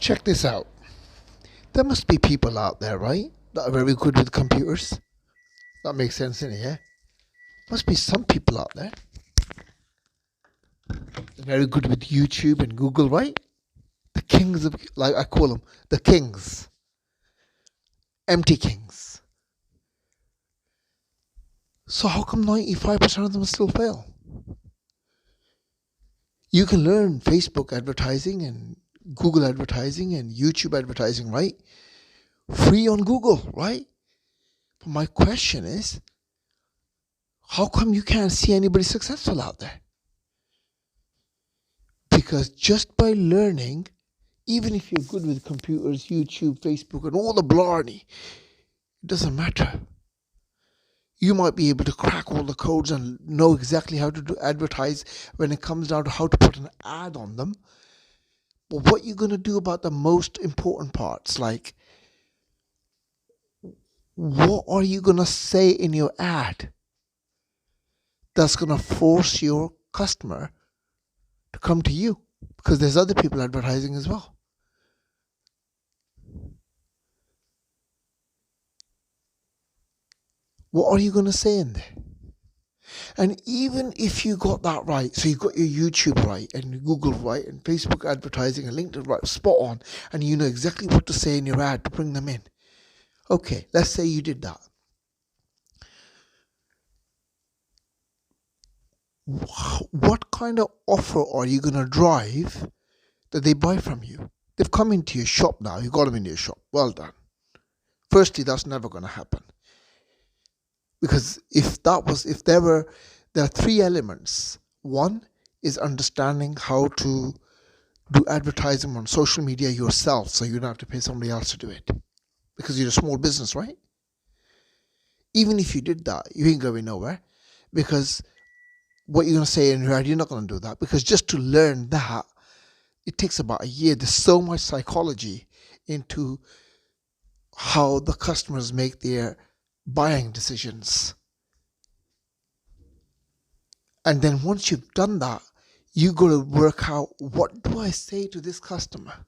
Check this out. There must be people out there, right? That are very good with computers. That makes sense, innit? Yeah? Must be some people out there that are very good with YouTube and Google, right? The kings of, like I call them, the kings. Empty kings. So how come 95% of them still fail? You can learn Facebook advertising and Google advertising and YouTube advertising, right? Free on Google, right? But my question is, how come you can't see anybody successful out there? Because just by learning, even if you're good with computers, YouTube, Facebook, and all the blarney, it doesn't matter. You might be able to crack all the codes and know exactly how to advertise when it comes down to how to put an ad on them. But what you're going to do about the most important parts, like what are you going to say in your ad that's going to force your customer to come to you? Because there's other people advertising as well. What are you going to say in there? And even if you got that right, so you got your YouTube right and Google right and Facebook advertising and LinkedIn right, spot on, and you know exactly what to say in your ad to bring them in. Okay, let's say you did that. What kind of offer are you going to drive that they buy from you? They've come into your shop now. You got them into your shop. Well done. Firstly, that's never going to happen. Because there are three elements. One is understanding how to do advertising on social media yourself, so you don't have to pay somebody else to do it. Because you're a small business, right? Even if you did that, you ain't going nowhere. Because what you're going to say in your ad, you're not going to do that. Because just to learn that, it takes about a year. There's so much psychology into how the customers make their buying decisions. And then once you've done that, you got to work out, what do I say to this customer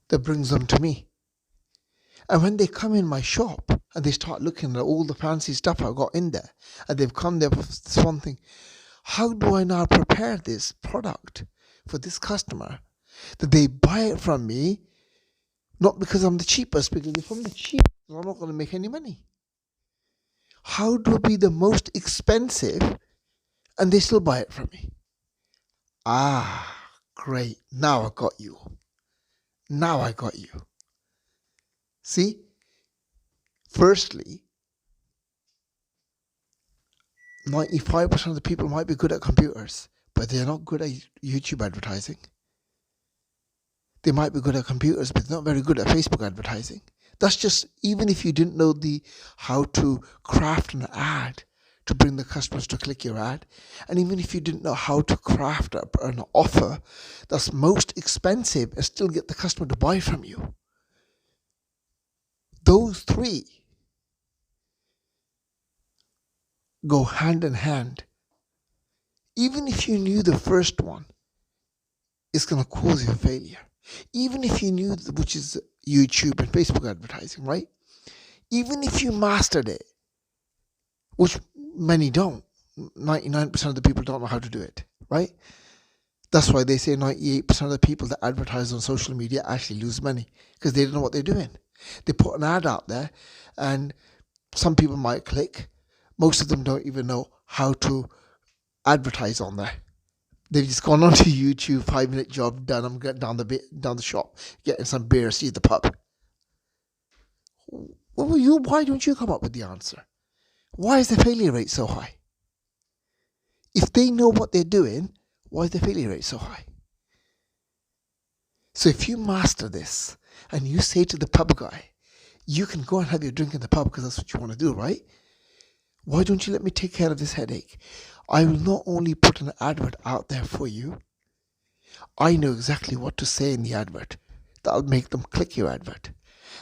that brings them to me? And when they come in my shop and they start looking at all the fancy stuff I got in there, and they've come there for something, how do I now prepare this product for this customer that they buy it from me, not because I'm the cheapest, because if I'm the cheapest, I'm not going to make any money. How do I be the most expensive and they still buy it from me? Ah, great. Now I got you. Now I got you. See? Firstly, 95% of the people might be good at computers, but they're not good at YouTube advertising. They might be good at computers, but they're not very good at Facebook advertising. That's just, even if you didn't know how to craft an ad to bring the customers to click your ad, and even if you didn't know how to craft an offer that's most expensive and still get the customer to buy from you. Those three go hand in hand. Even if you knew the first one, it's going to cause you a failure. Even if you knew, which is YouTube and Facebook advertising, right? Even if you mastered it, which many don't, 99% of the people don't know how to do it, right? That's why they say 98% of the people that advertise on social media actually lose money, because they don't know what they're doing. They put an ad out there and some people might click. Most of them don't even know how to advertise on there. They've just gone onto YouTube, 5-minute job done. I'm getting down the shop, getting some beer, see the pub. Why don't you come up with the answer? Why is the failure rate so high? If they know what they're doing, why is the failure rate so high? So if you master this and you say to the pub guy, you can go and have your drink in the pub because that's what you want to do, right? Why don't you let me take care of this headache? I will not only put an advert out there for you, I know exactly what to say in the advert that'll make them click your advert.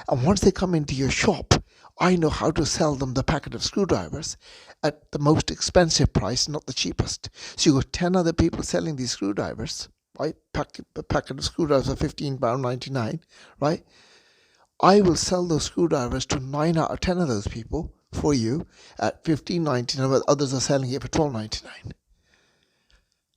And once they come into your shop, I know how to sell them the packet of screwdrivers at the most expensive price, not the cheapest. So you got 10 other people selling these screwdrivers. right? Packet of screwdrivers are £15.99, right? I will sell those screwdrivers to 9 out of 10 of those people for you at £15.99, while others are selling it for £12.99.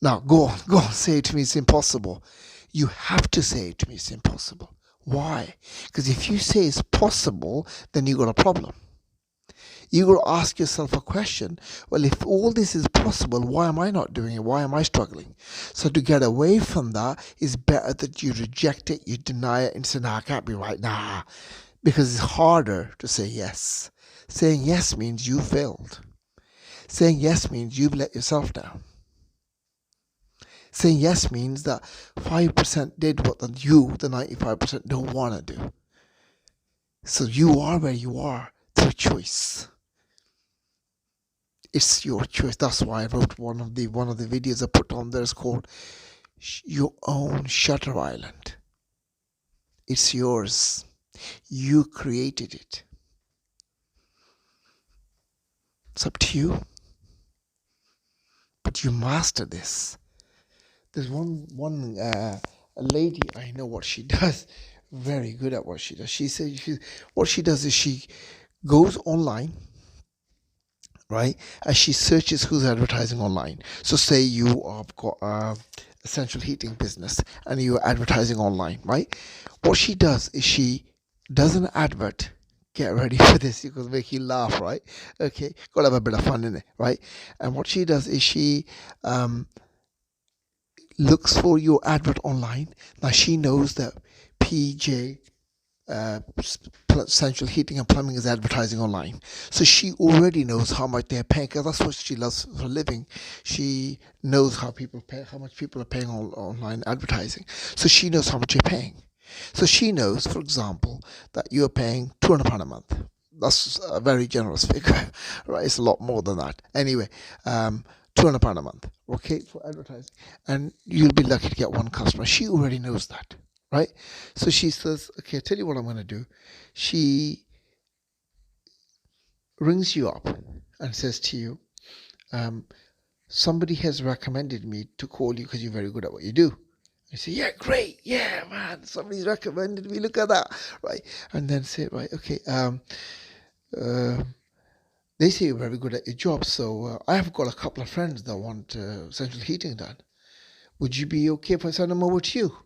Now, go on, say it to me, it's impossible. You have to say it to me, it's impossible. Why? Because if you say it's possible, then you got a problem. You got to ask yourself a question. Well, if all this is possible, why am I not doing it? Why am I struggling? So to get away from that, it's better that you reject it, you deny it, and say, nah, I can't be right. Nah. Because it's harder to say yes. Saying yes means you failed. Saying yes means you've let yourself down. Saying yes means that 5% did what the 95% don't want to do. So you are where you are through choice. It's your choice. That's why I wrote one of the videos I put on there is called Your Own Shutter Island. It's yours. You created it. It's up to you. But you master this. There's one a lady, I know what she does. Very good at what she does. She says what she does is she goes online, right? And she searches who's advertising online. So say you have got a essential heating business and you're advertising online, right? What she does is she does an advert. Get ready for this because it'll make you laugh, right? Okay, gotta have a bit of fun in it, right? And what she does is she looks for your advert online. Now she knows that PJ Central Heating and Plumbing is advertising online, so she already knows how much they're paying because that's what she loves for a living. She knows how much people are paying online advertising, so she knows how much you're paying. So she knows, for example, that you're paying £200 a month. That's a very generous figure, right? It's a lot more than that. Anyway, £200 a month, okay, for advertising, and you'll be lucky to get one customer. She already knows that, right? So she says, okay, I'll tell you what I'm going to do. She rings you up and says to you, somebody has recommended me to call you because you're very good at what you do. You say, yeah, great, yeah, man, somebody's recommended me, look at that, right? And then say, right, okay, they say you're very good at your job, so I have got a couple of friends that want central heating done. Would you be okay if I send them over to you?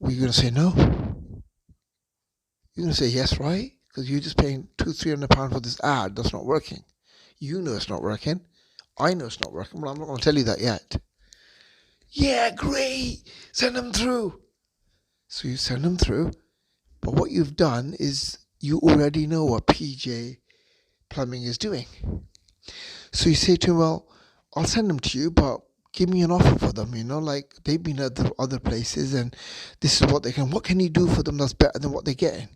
Were you going to say no? You're going to say yes, right? Because you're just paying £200-300 for this ad that's not working. You know it's not working. I know it's not working, but I'm not going to tell you that yet. Yeah, great. Send them through. So you send them through. But what you've done is you already know what PJ Plumbing is doing. So you say to him, well, I'll send them to you, but give me an offer for them, like they've been at other places and this is what they can, what can you do for them that's better than what they're getting?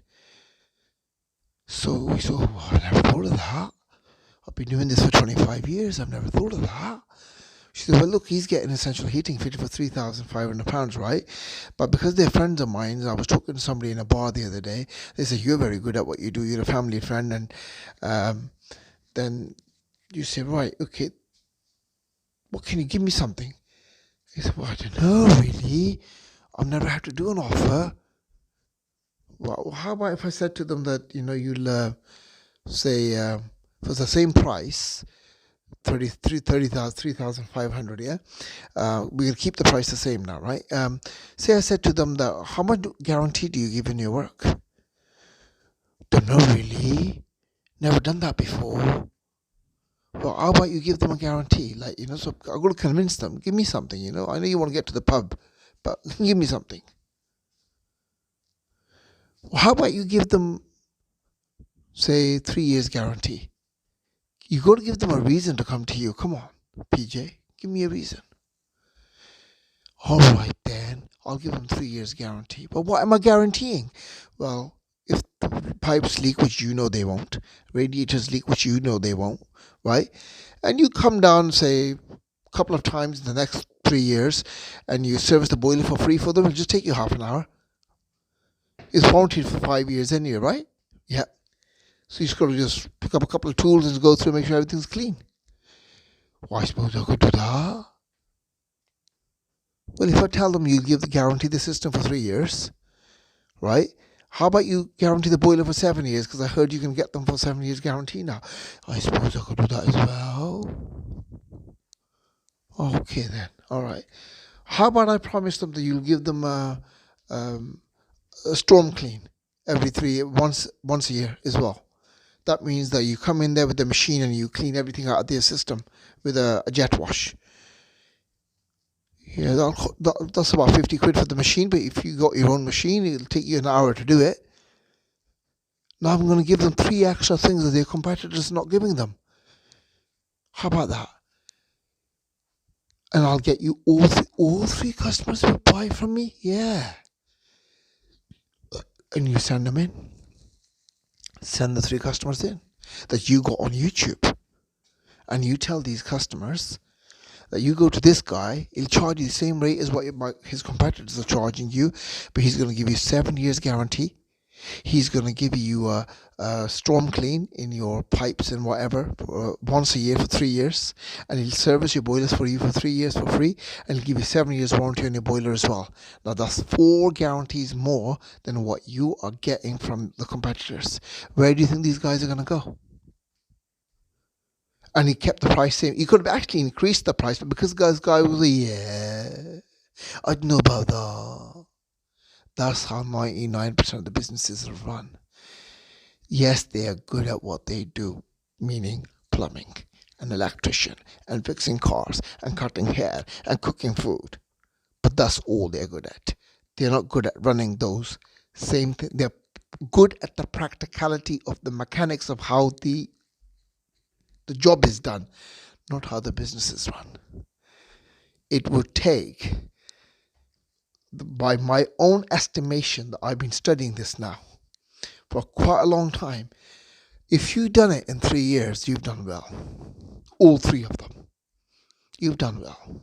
So we said, oh, I never thought of that. I've been doing this for 25 years. I've never thought of that. She said, well, look, he's getting essential heating fitted for £3,500, right? But because they're friends of mine, I was talking to somebody in a bar the other day. They said, you're very good at what you do. You're a family friend. And then you say, right, okay, what can you give me something? He said, well, I don't know, really. I've never had to do an offer. Well, how about if I said to them that, you'll say for the same price, 3,500, yeah? We'll keep the price the same now, right? Say I said to them that, how much guarantee do you give in your work? Don't know, really. Never done that before. Well, how about you give them a guarantee? So I've got to convince them. Give me something, I know you want to get to the pub, but give me something. Well, how about you give them, say, 3 years guarantee? You got to give them a reason to come to you. Come on, PJ, give me a reason. All right, then. I'll give them 3 years guarantee. But what am I guaranteeing? Well, if the pipes leak, which you know they won't, radiators leak, which you know they won't, right? And you come down, say, a couple of times in the next 3 years, and you service the boiler for free for them, it'll just take you half an hour. It's warranted for 5 years anyway, right? Yeah. So you just got to just pick up a couple of tools and go through and make sure everything's clean. Well, I suppose I could do that. Well, if I tell them you guarantee the system for 3 years, right? How about you guarantee the boiler for 7 years? Because I heard you can get them for 7 years guarantee now. I suppose I could do that as well. Okay then. All right. How about I promise them that you'll give them a storm clean every once a year as well. That means that you come in there with the machine and you clean everything out of their system with a jet wash. Yeah, that's about 50 quid for the machine, but if you got your own machine, it'll take you an hour to do it. Now I'm going to give them 3 extra things that their competitors are not giving them. How about that? And I'll get you all 3 customers who buy from me. Yeah. And you send them in. Send the 3 customers in that you got on YouTube. And you tell these customers that you go to this guy, he'll charge you the same rate as what his competitors are charging you, but he's going to give you 7 years guarantee. He's going to give you a storm clean in your pipes and whatever once a year for 3 years, and he'll service your boilers for you for 3 years for free, and he'll give you 7 years warranty on your boiler as well. Now that's 4 guarantees more than what you are getting from the competitors. Where do you think these guys are going to go? And he kept the price same. He could have actually increased the price, but because the guy was like, yeah, I don't know about that. That's how 99% of the businesses are run. Yes, they are good at what they do, meaning plumbing, and electrician, and fixing cars, and cutting hair, and cooking food. But that's all they're good at. They're not good at running those same things. They're good at the practicality of the mechanics of how the job is done, not how the business is run. It would take, by my own estimation, that I've been studying this now for quite a long time, if you've done it in 3 years, you've done well. All 3 of them. You've done well.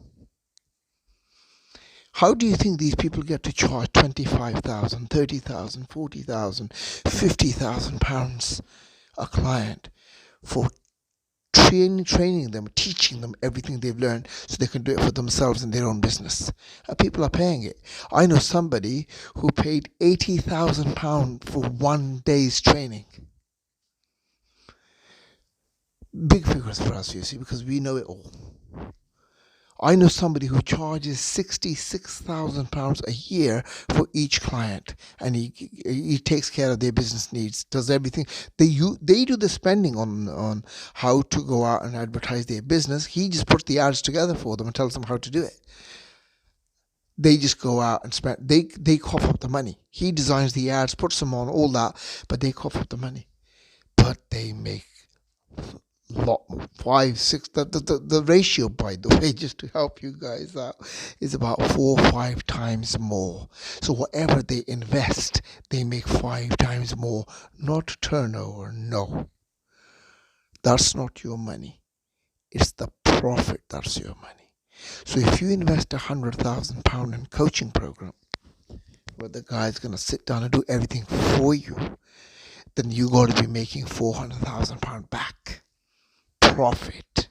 How do you think these people get to charge 25,000, 30,000, 40,000, 50,000 pounds a client for training them, teaching them everything they've learned so they can do it for themselves in their own business? And people are paying it. I know somebody who paid £80,000 for 1 day's training. Big figures for us, you see, because we know it all. I know somebody who charges £66,000 a year for each client, and he takes care of their business needs, does everything. They do the spending on how to go out and advertise their business. He just puts the ads together for them and tells them how to do it. They just go out and spend. They cough up the money. He designs the ads, puts them on, all that, but they cough up the money. But they make lot 5, 6. The ratio, by the way, just to help you guys out, is about 4 or 5 times more. So whatever they invest, they make 5 times more. Not turnover, no. That's not your money. It's the profit that's your money. So if you invest £100,000 in coaching program, where the guy's gonna sit down and do everything for you, then you got to be making £400,000 back. Profit.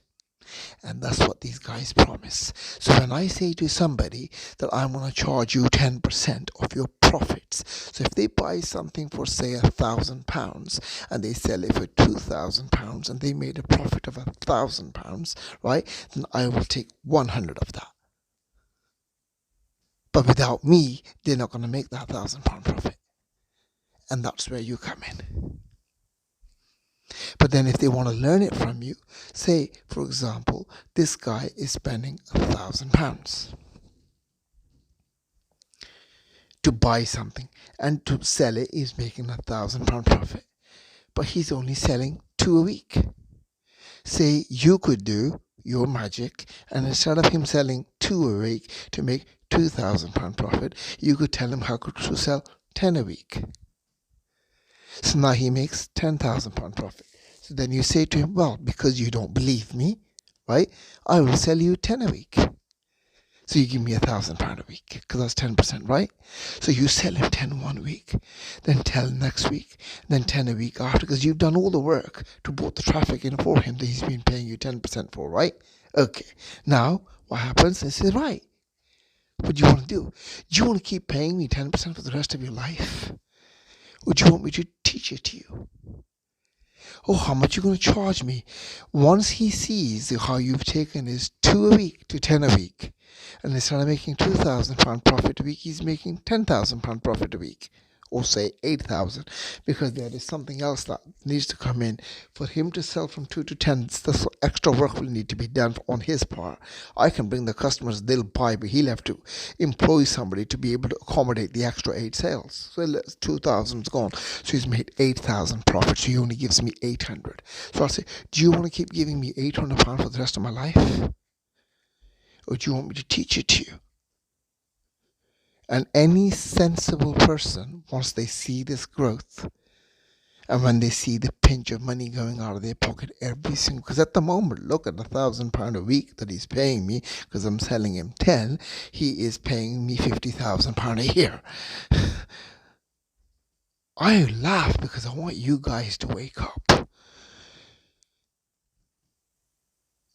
And that's what these guys promise. So when I say to somebody that I'm going to charge you 10% of your profits, so if they buy something for say £1,000 and they sell it for £2,000 and they made a profit of £1,000, right, then I will take 100 of that. But without me, they're not going to make that £1,000 profit. And that's where you come in. But then if they want to learn it from you, say, for example, this guy is spending £1,000 to buy something, and to sell it, he's making £1,000 profit. But he's only selling 2 a week. Say you could do your magic, and instead of him selling 2 a week to make £2,000 profit, you could tell him how to sell 10 a week. So now he makes £10,000 profit. So then you say to him, well, because you don't believe me, right, I will sell you 10 a week. So you give me £1,000 a week, because that's 10%, right? So you sell him 10 1 week, then 10 next week, then 10 a week after, because you've done all the work to put the traffic in for him that he's been paying you 10% for, right? Okay. Now, what happens? He says, right, What do you want to do? Do you want to keep paying me 10% for the rest of your life? Or do you want me to teach it to you? Oh, how much are you going to charge me? Once he sees how you've taken his 2 a week to 10 a week, and instead of making £2,000 profit a week, he's making £10,000 profit a week, or say 8,000, because there is something else that needs to come in for him to sell from 2 to 10. The extra work will need to be done on his part. I can bring the customers, they'll buy, but he'll have to employ somebody to be able to accommodate the extra 8 sales. So 2,000 is gone, so he's made 8,000 profit, so he only gives me 800. So I'll say, do you want to keep giving me £800 for the rest of my life, or do you want me to teach it to you? And any sensible person, once they see this growth, and when they see the pinch of money going out of their pocket every single, because at the moment, look at £1,000 a week that he's paying me, because I'm selling him 10, he is paying me £50,000 a year. I laugh because I want you guys to wake up.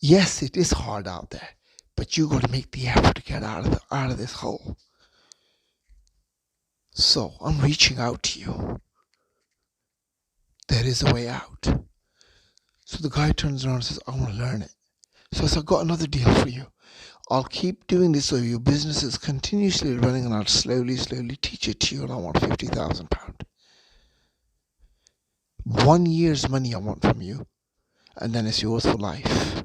Yes, it is hard out there, but you got to make the effort to get out of this hole. So I'm reaching out to you. There is a way out. So the guy turns around and says, I want to learn it. So I said, I've got another deal for you. I'll keep doing this so your business is continuously running, and I'll slowly teach it to you, and I want £50,000. 1 year's money I want from you, and then it's yours for life.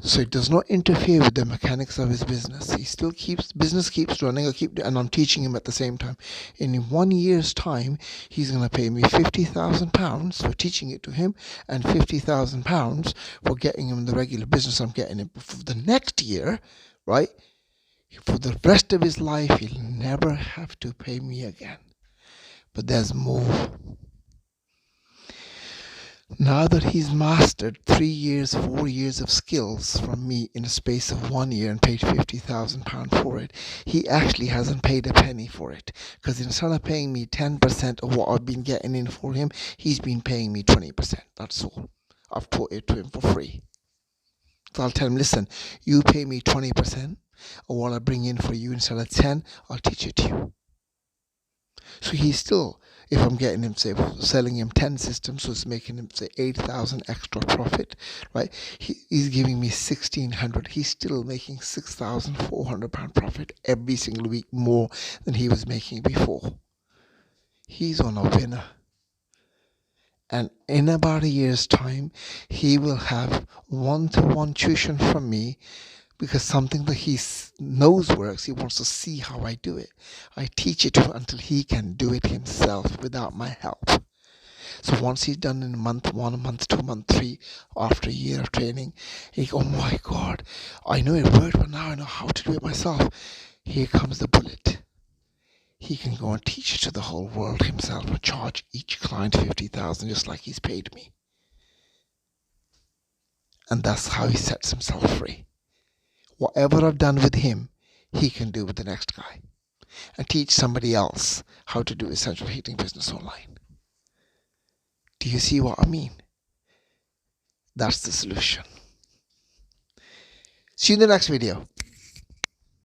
So it does not interfere with the mechanics of his business. He still business keeps running. And I'm teaching him at the same time. And in 1 year's time, he's going to pay me £50,000 for teaching it to him, and £50,000 for getting him the regular business I'm getting him. But for the next year, right, for the rest of his life, he'll never have to pay me again. But there's more. Now that he's mastered 3 years, 4 years of skills from me in a space of 1 year and paid £50,000 for it, he actually hasn't paid a penny for it. Because instead of paying me 10% of what I've been getting in for him, he's been paying me 20%. That's all. I've taught it to him for free. So I'll tell him, listen, you pay me 20% of what I bring in for you. Instead of 10, I'll teach it to you. So he's still, if I'm getting him, say, selling him 10 systems, so it's making him, say, 8,000 extra profit, right? He's giving me 1,600. He's still making £6,400 profit every single week, more than he was making before. He's on a winner. And in about a year's time, he will have one-to-one tuition from me, because something that he knows works, he wants to see how I do it. I teach it to him until he can do it himself without my help. So once he's done in month 1, month 2, month 3, after a year of training, he goes, oh my God, I know it worked, but now I know how to do it myself. Here comes the bullet. He can go and teach it to the whole world himself and charge each client $50,000 just like he's paid me. And that's how he sets himself free. Whatever I've done with him, he can do with the next guy, and teach somebody else how to do essential heating business online. Do you see what I mean? That's the solution. See you in the next video.